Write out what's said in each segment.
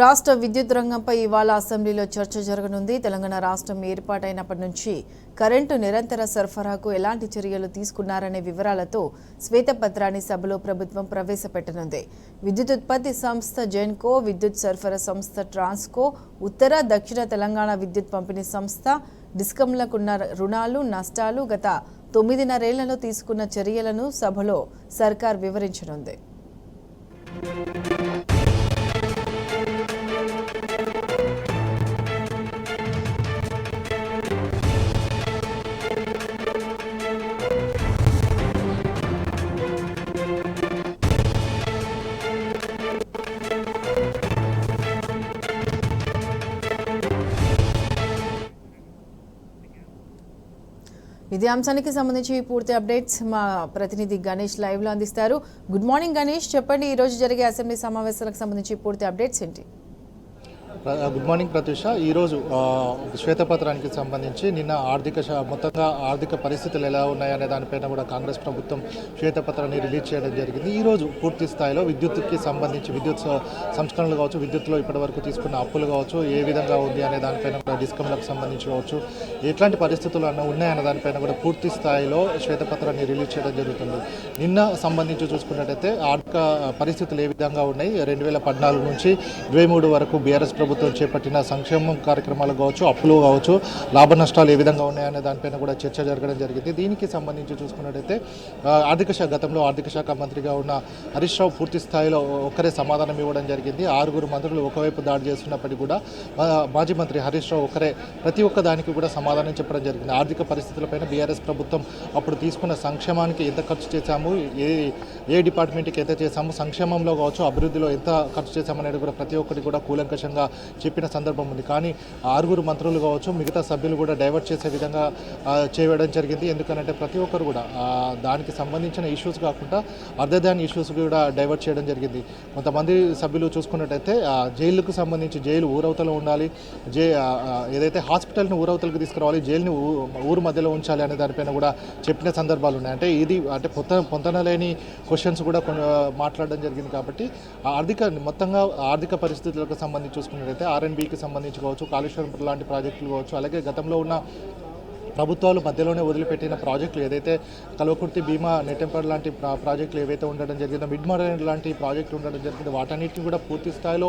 రాష్ట్ర విద్యుత్ రంగంపై ఇవాళ అసెంబ్లీలో చర్చ జరగనుంది. తెలంగాణ రాష్ట్రం ఏర్పాటైనప్పటి నుంచి కరెంటు నిరంతర సరఫరాకు ఎలాంటి చర్యలు తీసుకున్నారనే వివరాలతో శ్వేతపత్రాన్ని సభలో ప్రభుత్వం ప్రవేశపెట్టనుంది. విద్యుత్ ఉత్పత్తి సంస్థ జెన్కో, విద్యుత్ సరఫరా సంస్థ ట్రాన్స్కో, ఉత్తర దక్షిణ తెలంగాణ విద్యుత్ పంపిణీ సంస్థ, డిస్కంలకున్న రుణాలు, నష్టాలు, గత 9.5 ఏళ్లలో తీసుకున్న చర్యలను సభలో సర్కార్ వివరించనుంది. ఇదే అంశానికి సంబంధించి పూర్తి అప్డేట్స్ మా ప్రతినిధి గణేష్ లైవ్ లో అందిస్తారు. గుడ్ మార్నింగ్ గణేష్, చెప్పండి ఈ రోజు జరిగే అసెంబ్లీ సమావేశాలకు సంబంధించి పూర్తి అప్డేట్స్ ఏంటి? Good morning Prathyusha. ఈరోజు శ్వేతపత్రానికి సంబంధించి నిన్న మొత్తంగా ఆర్థిక పరిస్థితులు ఎలా ఉన్నాయనే దానిపైన కూడా కాంగ్రెస్ ప్రభుత్వం శ్వేతపత్రాన్ని రిలీజ్ చేయడం జరిగింది. ఈరోజు పూర్తి స్థాయిలో విద్యుత్కి సంబంధించి విద్యుత్ సంస్కరణలు కావచ్చు, విద్యుత్లో ఇప్పటివరకు తీసుకున్న అప్పులు కావచ్చు, ఏ విధంగా ఉంది అనే దానిపైన కూడా డిస్కంలకు సంబంధించి కావచ్చు, ఎట్లాంటి పరిస్థితులు ఉన్నాయనే దానిపైన కూడా పూర్తి స్థాయిలో శ్వేతపత్రాన్ని రిలీజ్ చేయడం జరుగుతుంది. నిన్న సంబంధించి చూసుకున్నట్టయితే ఆర్థిక పరిస్థితులు ఏ విధంగా ఉన్నాయి, 2014 నుంచి 2023 వరకు బీఆర్ఎస్ ప్రభుత్వం చేపట్టిన సంక్షేమం కార్యక్రమాలు కావచ్చు, అప్పులు కావచ్చు, లాభ నష్టాలు ఏ విధంగా ఉన్నాయనే దానిపైన కూడా చర్చ జరగడం జరిగింది. దీనికి సంబంధించి చూసుకున్నట్టయితే గతంలో ఆర్థిక శాఖ మంత్రిగా ఉన్న హరీష్ రావు పూర్తి స్థాయిలో ఒక్కరే సమాధానం ఇవ్వడం జరిగింది. 6 మంత్రులు ఒకవైపు దాడి చేస్తున్నప్పటికీ కూడా మాజీ మంత్రి హరీష్ రావు ఒక్కరే ప్రతి ఒక్క దానికి కూడా సమాధానం చెప్పడం జరిగింది. ఆర్థిక పరిస్థితులపైన బీఆర్ఎస్ ప్రభుత్వం అప్పుడు తీసుకున్న సంక్షేమానికి ఎంత ఖర్చు చేశాము, ఏ డిపార్ట్మెంట్కి ఎంత చేశాము, సంక్షేమంలో కావచ్చు, అభివృద్ధిలో ఎంత ఖర్చు చేశామనేది కూడా ప్రతి ఒక్కటి కూడా కూలంకషంగా చెప్పిన సందర్భం ఉంది. కానీ 6 మంత్రులు కావచ్చు, మిగతా సభ్యులు కూడా డైవర్ట్ చేసే విధంగా చేయడం జరిగింది. ఎందుకంటే ప్రతి ఒక్కరు కూడా దానికి సంబంధించిన ఇష్యూస్ కాకుండా అదర్ ఇష్యూస్ కూడా డైవర్ట్ చేయడం జరిగింది. కొంతమంది సభ్యులు చూసుకున్నట్టయితే జైలుకు సంబంధించి జైలు ఊరవతలో ఉండాలి, ఏదైతే హాస్పిటల్ని ఊరవతలకు తీసుకురావాలి, జైలుని ఊరు మధ్యలో ఉంచాలి అనే దానిపైన కూడా చెప్పిన సందర్భాలు ఉన్నాయి. అంటే పొంతన లేని క్వశ్చన్స్ కూడా మాట్లాడడం జరిగింది. కాబట్టి మొత్తంగా ఆర్థిక పరిస్థితులకు సంబంధించి చూసుకున్నట్టయితే ఆర్ఎన్బికి సంబంధించి కావచ్చు, కాళేశ్వరం లాంటి ప్రాజెక్టులు కావచ్చు, అలాగే గతంలో ఉన్న ప్రభుత్వాలు మధ్యలోనే వదిలిపెట్టిన ప్రాజెక్టులు ఏదైతే కల్వకుర్తి, భీమా, నెట్టెంపల్లి లాంటి ప్రాజెక్టులు ఏవైతే ఉండడం జరిగిందో, మిడ్ మారేన్ లాంటి ప్రాజెక్టులు ఉండడం జరిగింది, వాటన్నిటిని కూడా పూర్తి స్థాయిలో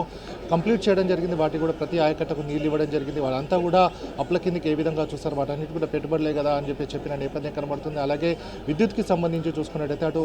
కంప్లీట్ చేయడం జరిగింది. వాటి కూడా ప్రతి ఆయకట్టకు నీళ్ళు ఇవ్వడం జరిగింది. వాళ్ళంతా కూడా అప్పుల కిందకి ఏ విధంగా చూస్తారు, వాటన్నిటి కూడా పెట్టుబడులే కదా అని చెప్పిన నేపథ్యం కనబడుతుంది. అలాగే విద్యుత్కి సంబంధించి చూసుకున్నట్టయితే అటు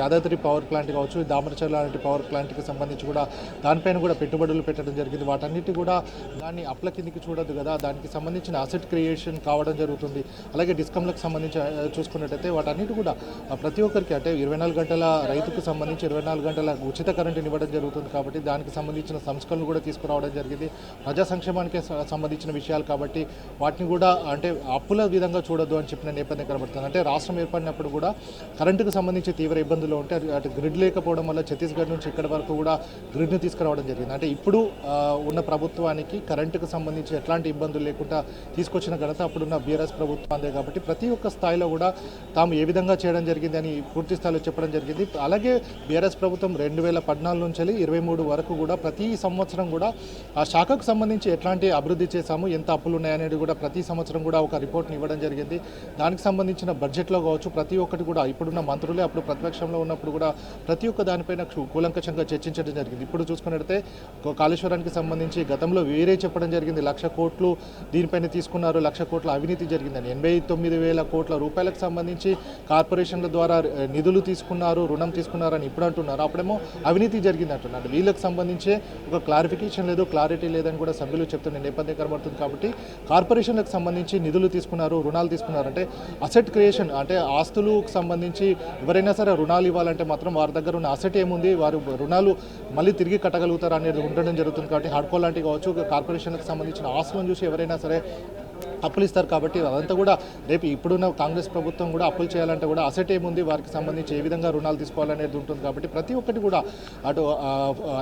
యాదాద్రి పవర్ ప్లాంట్ కావచ్చు, దామరచర్ల లాంటి పవర్ ప్లాంట్కి సంబంధించి కూడా దానిపైన కూడా పెట్టుబడులు పెట్టడం జరిగింది. వాటన్నిటి కూడా దాన్ని అప్పుల కిందకి చూడదు కదా, దానికి సంబంధించిన అసెట్ క్రియేషన్ కావడం జరుగుతుంది. అలాగే డిస్కంలకు సంబంధించి చూసుకున్నట్టయితే వాటన్నిటి కూడా ప్రతి ఒక్కరికి అంటే 24 గంటల రైతుకు సంబంధించి 24 గంటల ఉచిత కరెంటుని ఇవ్వడం జరుగుతుంది. కాబట్టి దానికి సంబంధించిన సంస్కరణలు కూడా తీసుకురావడం జరిగింది. ప్రజా సంక్షేమానికి సంబంధించిన విషయాలు కాబట్టి వాటిని కూడా అంటే అప్పుల విధంగా చూడొద్దు అని చెప్పిన నేపథ్యం కనబడుతుంది. అంటే రాష్ట్రం ఏర్పడినప్పుడు కూడా కరెంటుకు సంబంధించి తీవ్ర ఇబ్బందులు ఉంటే అటు గ్రిడ్ లేకపోవడం వల్ల ఛత్తీస్గఢ్ నుంచి ఇక్కడి వరకు కూడా గ్రిడ్ని తీసుకురావడం జరిగింది. అంటే ఇప్పుడు ఉన్న ప్రభుత్వానికి కరెంటుకు సంబంధించి ఎట్లాంటి ఇబ్బందులు లేకుండా తీసుకొచ్చిన ఘనత అప్పుడున్న బీఆర్ఎస్ ప్రభుత్వం కాబట్టి ప్రతి ఒక్క స్థాయిలో కూడా తాము ఏ విధంగా చేయడం జరిగింది అని పూర్తి స్థాయిలో చెప్పడం జరిగింది. అలాగే బీఆర్ఎస్ ప్రభుత్వం 2014 నుంచి 2023 వరకు కూడా ప్రతి సంవత్సరం కూడా ఆ శాఖకు సంబంధించి ఎట్లాంటి అభివృద్ధి చేశాము, ఎంత అప్పులు ఉన్నాయనేది కూడా ప్రతి సంవత్సరం కూడా ఒక రిపోర్ట్ని ఇవ్వడం జరిగింది. దానికి సంబంధించిన బడ్జెట్లో కావచ్చు ప్రతి ఒక్కటి కూడా ఇప్పుడున్న మంత్రులే అప్పుడు ప్రతిపక్షంలో ఉన్నప్పుడు కూడా ప్రతి ఒక్క దానిపైన కూలంకషంగా చర్చించడం జరిగింది. ఇప్పుడు చూసుకున్నట్టయితే కాళేశ్వరానికి సంబంధించి గతంలో వేరే చెప్పడం జరిగింది, 1,00,000 కోట్లు దీనిపైన తీసుకున్నారు, 1,00,000 కోట్ల అవినీతి జరిగిందని. 89,000 కోట్ల రూపాయలకు సంబంధించి కార్పొరేషన్ల ద్వారా నిధులు తీసుకున్నారు, రుణం తీసుకున్నారని ఇప్పుడు అంటున్నారు. అప్పుడేమో అవినీతి జరిగింది అంటున్నారు. వీళ్ళకి సంబంధించి ఒక క్లారిఫికేషన్ లేదు, క్లారిటీ లేదని కూడా సభ్యులు చెప్తున్న నేపథ్యం కనబడుతుంది. కాబట్టి కార్పొరేషన్లకు సంబంధించి నిధులు తీసుకున్నారు, రుణాలు తీసుకున్నారంటే అసెట్ క్రియేషన్ అంటే ఆస్తులకు సంబంధించి ఎవరైనా సరే రుణాలు ఇవ్వాలంటే మాత్రం వారి దగ్గర ఉన్న అసెట్ ఏముంది, వారు రుణాలు మళ్ళీ తిరిగి కట్టగలుగుతారు అనేది ఉండడం జరుగుతుంది. కాబట్టి హడ్కో లాంటి కావచ్చు కార్పొరేషన్లకు సంబంధించిన ఆస్తులను చూసి ఎవరైనా సరే అప్పులు ఇస్తారు కాబట్టి అదంతా కూడా రేపు ఇప్పుడున్న కాంగ్రెస్ ప్రభుత్వం కూడా అప్పులు చేయాలంటే కూడా అసెట్ ఏముంది వారికి సంబంధించి ఏ విధంగా రుణాలు తీసుకోవాలనేది ఉంటుంది కాబట్టి ప్రతి ఒక్కటి కూడా అటు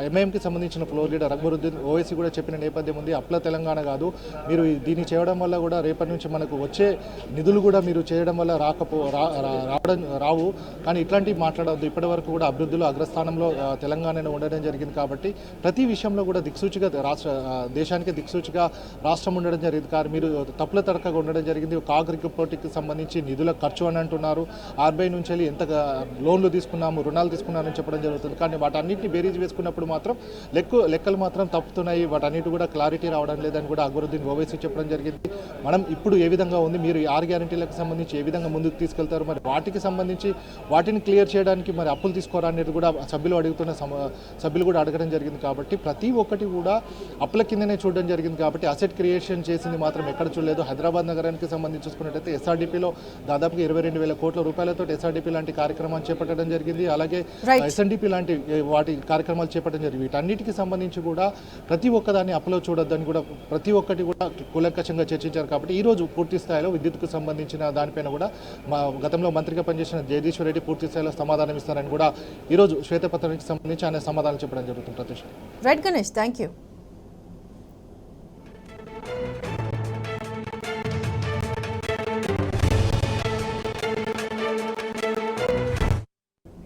ఎంఐఎంకి సంబంధించిన ఫ్లోర్ లీడర్ అక్బరుద్దీన్ ఓవైసీ కూడా చెప్పిన నేపథ్యం ఉంది. అప్పుల తెలంగాణ కాదు, మీరు దీన్ని చేయడం వల్ల కూడా రేపటి నుంచి మనకు వచ్చే నిధులు కూడా మీరు చేయడం వల్ల రావు, కానీ ఇట్లాంటివి మాట్లాడవద్దు. ఇప్పటి వరకు కూడా అభివృద్ధిలో అగ్రస్థానంలో తెలంగాణలో ఉండడం జరిగింది కాబట్టి ప్రతి విషయంలో కూడా దిక్సూచిగా దేశానికి దిక్సూచిగా రాష్ట్రం ఉండడం జరిగింది. కానీ మీరు తప్పుల తడకగా ఉండడం జరిగింది. కాంగ్రెస్ పోటీకి సంబంధించి నిధుల ఖర్చు అని అంటున్నారు. ఆర్బీఐ నుంచి వెళ్ళి ఎంత లోన్లు తీసుకున్నాము, రుణాలు తీసుకున్నామని చెప్పడం జరుగుతుంది. కానీ వాటన్నిటిని బేరీజ్ వేసుకున్నప్పుడు మాత్రం లెక్కలు మాత్రం తప్పుతున్నాయి, వాటన్నిటి కూడా క్లారిటీ రావడం లేదని కూడా అక్బరుద్దీన్ ఓవైసీ చెప్పడం జరిగింది. మనం ఇప్పుడు ఏ విధంగా ఉంది, మీరు 6 గ్యారెంటీలకు సంబంధించి ఏ విధంగా ముందుకు తీసుకెళ్తారు, మరి వాటికి సంబంధించి వాటిని క్లియర్ చేయడానికి మరి అప్పులు తీసుకోరా అనేది కూడా సభ్యులు కూడా అడగడం జరిగింది. కాబట్టి ప్రతి ఒక్కటి కూడా అప్పుల కిందనే చూడడం జరిగింది. కాబట్టి అసెట్ క్రియేషన్ చేసింది మాత్రం ఎక్కడ చూడలేదు. హైదరాబాద్ నగరానికి సంబంధించి చూసుకున్నట్టయితే ఎస్ఆర్డీపీలో దాదాపుగా 22,000 కోట్ల రూపాయలతో ఎస్ఆర్డీపీ లాంటి కార్యక్రమాలు చేపట్టడం జరిగింది. అలాగే ఎస్ఎన్డీపీ లాంటి వాటి కార్యక్రమాలు చేపట్టడం జరిగింది. వీటన్నిటికి సంబంధించి కూడా ప్రతి ఒక్కదాన్ని అప్పులో చూడొద్దని కూడా ప్రతి ఒక్కటి కూడా కూలంకషంగా చర్చించారు. కాబట్టి ఈ రోజు పూర్తి స్థాయిలో విద్యుత్కు సంబంధించిన దానిపైన కూడా గతంలో మంత్రిగా పనిచేసిన జగదీశ్వర్ రెడ్డి పూర్తి స్థాయిలో సమాధానం ఇస్తారని కూడా ఈరోజు శ్వేతపత్రానికి సంబంధించి ఆయన సమాధానం చెప్పడం జరుగుతుంది. Pratyush. Right Ganesh, thank you.